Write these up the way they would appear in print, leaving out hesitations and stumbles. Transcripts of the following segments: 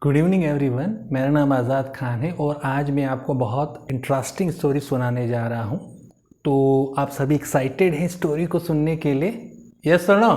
Good evening everyone. मेरा नाम आज़ाद खान है और आज मैं आपको बहुत इंटरेस्टिंग स्टोरी सुनाने जा रहा हूँ। तो आप सभी एक्साइटेड हैं स्टोरी को सुनने के लिए? यस और no?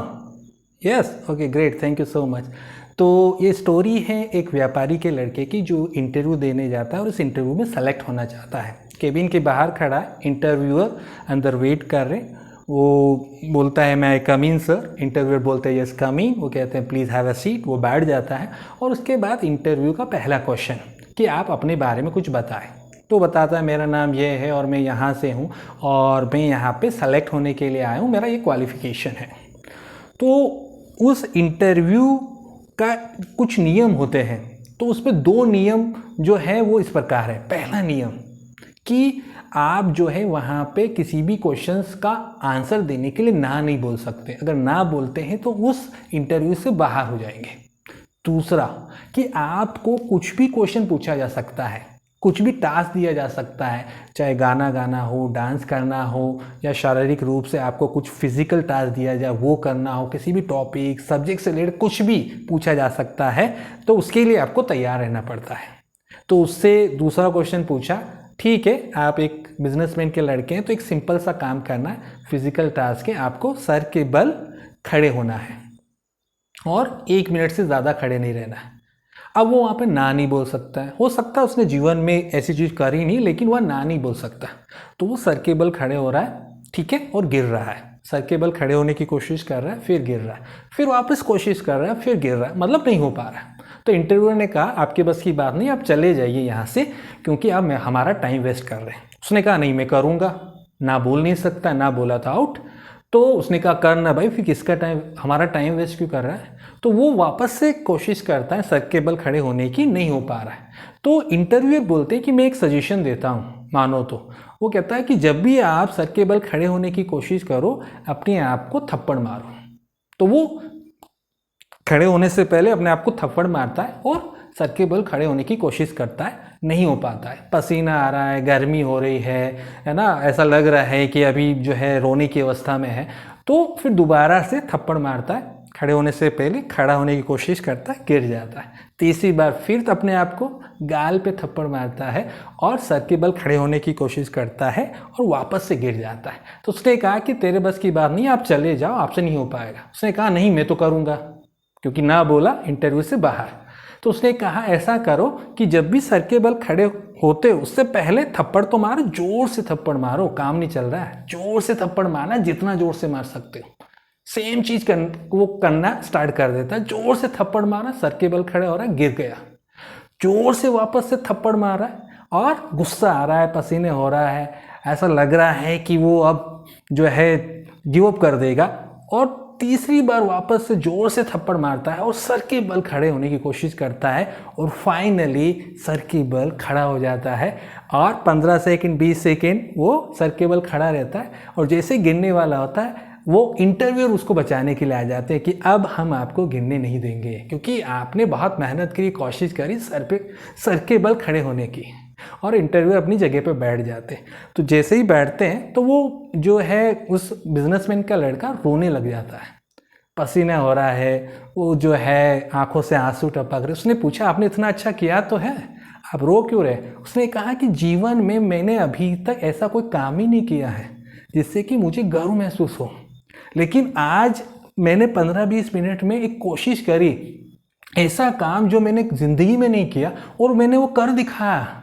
Yes, okay great, thank you so much. तो ये स्टोरी है एक व्यापारी के लड़के की जो इंटरव्यू देने जाता है और इस इंटरव्यू में सेलेक्ट होना चाहता है। केबिन के बाहर खड़ा है, इंटरव्यूअर अंदर वेट कर रहे। वो बोलता है मैं कम इन सर, इंटरव्यूअर बोलते हैं यस कम इन। वो कहते हैं प्लीज़ हैव अ सीट। वो बैठ जाता है और उसके बाद इंटरव्यू का पहला क्वेश्चन कि आप अपने बारे में कुछ बताएं। तो बताता है मेरा नाम ये है और मैं यहाँ से हूँ और मैं यहाँ पे सेलेक्ट होने के लिए आया हूँ, मेरा ये क्वालिफ़िकेशन है। तो उस इंटरव्यू का कुछ नियम होते हैं, तो उस पर 2 नियम जो है वो इस प्रकार है। पहला नियम कि आप जो है वहाँ पे किसी भी क्वेश्चंस का आंसर देने के लिए ना नहीं बोल सकते। अगर ना बोलते हैं तो उस इंटरव्यू से बाहर हो जाएंगे। दूसरा कि आपको कुछ भी क्वेश्चन पूछा जा सकता है, कुछ भी टास्क दिया जा सकता है, चाहे गाना गाना हो, डांस करना हो या शारीरिक रूप से आपको कुछ फिजिकल टास्क दिया जाए वो करना हो, किसी भी टॉपिक सब्जेक्ट से रिलेटेड कुछ भी पूछा जा सकता है, तो उसके लिए आपको तैयार रहना पड़ता है। तो उससे दूसरा क्वेश्चन पूछा, ठीक है आप एक बिजनेसमैन के लड़के हैं तो एक सिंपल सा काम करना है, फिजिकल टास्क है, आपको सर के बल खड़े होना है और 1 मिनट से ज़्यादा खड़े नहीं रहना है। अब वो वहाँ पे ना नहीं बोल सकता है, हो सकता है उसने जीवन में ऐसी चीज़ करी नहीं, लेकिन वह ना नहीं बोल सकता। तो वो सर के बल खड़े हो रहा है, ठीक है, और गिर रहा है। सर के बल खड़े होने की कोशिश कर रहा है, फिर गिर रहा है, फिर वापस कोशिश कर रहा है, फिर गिर रहा है, मतलब नहीं हो पा रहा है। तो इंटरव्यूअर ने कहा आपके बस की बात नहीं, आप चले जाइए यहाँ से, क्योंकि आप हमारा टाइम वेस्ट कर रहे हैं। उसने कहा नहीं मैं करूँगा, ना बोल नहीं सकता, ना बोला था आउट। तो उसने कहा करना भाई, फिर किसका टाइम, हमारा टाइम वेस्ट क्यों कर रहा है। तो वो वापस से कोशिश करता है सर के बल खड़े होने की, नहीं हो पा रहा है। तो इंटरव्यूअर बोलते हैं कि मैं एक सजेशन देता हूँ, मानो तो। वो कहता है कि जब भी आप सर के बल खड़े होने की कोशिश करो, अपने आप को थप्पड़ मारो। तो वो खड़े होने से पहले अपने आप को थप्पड़ मारता है और सर के बल खड़े होने की कोशिश करता है, नहीं हो पाता है। पसीना आ रहा है, गर्मी हो रही है ना, ऐसा लग रहा है कि अभी जो है रोने की अवस्था में है। तो फिर दोबारा से थप्पड़ मारता है, खड़े होने से पहले खड़ा होने की कोशिश करता है, गिर जाता है। तीसरी बार फिर अपने आप को गाल पे थप्पड़ मारता है और सर के बल खड़े होने की कोशिश करता है और वापस से गिर जाता है। तो उसने कहा कि तेरे बस की बात नहीं, आप चले जाओ, आपसे नहीं हो पाएगा। उसने कहा नहीं मैं तो करूँगा, क्योंकि ना बोला इंटरव्यू से बाहर। तो उसने कहा ऐसा करो कि जब भी सर के बल खड़े होते उससे पहले थप्पड़ तो मारो, जोर से थप्पड़ मारो, काम नहीं चल रहा है, जोर से थप्पड़ मारना, जितना जोर से मार सकते हो। सेम चीज वो करना स्टार्ट कर देता है, जोर से थप्पड़ मारा, सर के बल खड़े हो रहा है, गिर गया, जोर से वापस से थप्पड़ मारा है और गुस्सा आ रहा है, पसीने हो रहा है, ऐसा लग रहा है कि वो अब जो है गिव अप कर देगा। और तीसरी बार वापस से जोर से थप्पड़ मारता है और सर के बल खड़े होने की कोशिश करता है और फाइनली सर के बल खड़ा हो जाता है। और 15 सेकंड 20 सेकंड वो सर के बल खड़ा रहता है और जैसे गिरने वाला होता है वो इंटरव्यूअर उसको बचाने के लिए आ जाते हैं कि अब हम आपको गिरने नहीं देंगे, क्योंकि आपने बहुत मेहनत की, कोशिश करी सर के बल खड़े होने की। और इंटरव्यूअर अपनी जगह पे बैठ जाते हैं। तो जैसे ही बैठते हैं तो वो जो है उस बिजनेसमैन का लड़का रोने लग जाता है, पसीना हो रहा है, वो जो है आंखों से आंसू टपक रहे। उसने पूछा आपने इतना अच्छा किया तो है, आप रो क्यों रहे। उसने कहा कि जीवन में मैंने अभी तक ऐसा कोई काम ही नहीं किया है जिससे कि मुझे गर्व महसूस हो, लेकिन आज मैंने 15-20 मिनट में एक कोशिश करी, ऐसा काम जो मैंने जिंदगी में नहीं किया और मैंने वो कर दिखाया।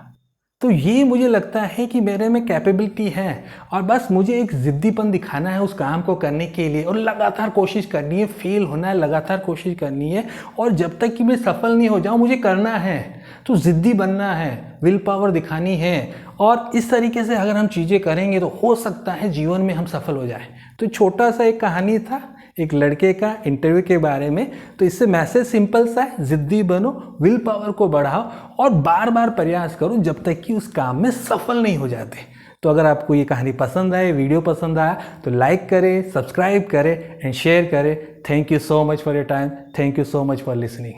तो ये मुझे लगता है कि मेरे में कैपेबिलिटी है और बस मुझे एक ज़िद्दीपन दिखाना है उस काम को करने के लिए और लगातार कोशिश करनी है, फेल होना है, लगातार कोशिश करनी है और जब तक कि मैं सफल नहीं हो जाऊँ मुझे करना है। तो ज़िद्दी बनना है, विल पावर दिखानी है और इस तरीके से अगर हम चीज़ें करेंगे तो हो सकता है जीवन में हम सफल हो जाएं। तो छोटा सा एक कहानी था एक लड़के का इंटरव्यू के बारे में। तो इससे मैसेज सिंपल सा है, जिद्दी बनो, विल पावर को बढ़ाओ और बार बार प्रयास करो जब तक कि उस काम में सफल नहीं हो जाते। तो अगर आपको ये कहानी पसंद आए, वीडियो पसंद आया तो लाइक करें, सब्सक्राइब करें एंड शेयर करें। Thank you so much for your time, thank you so much for listening.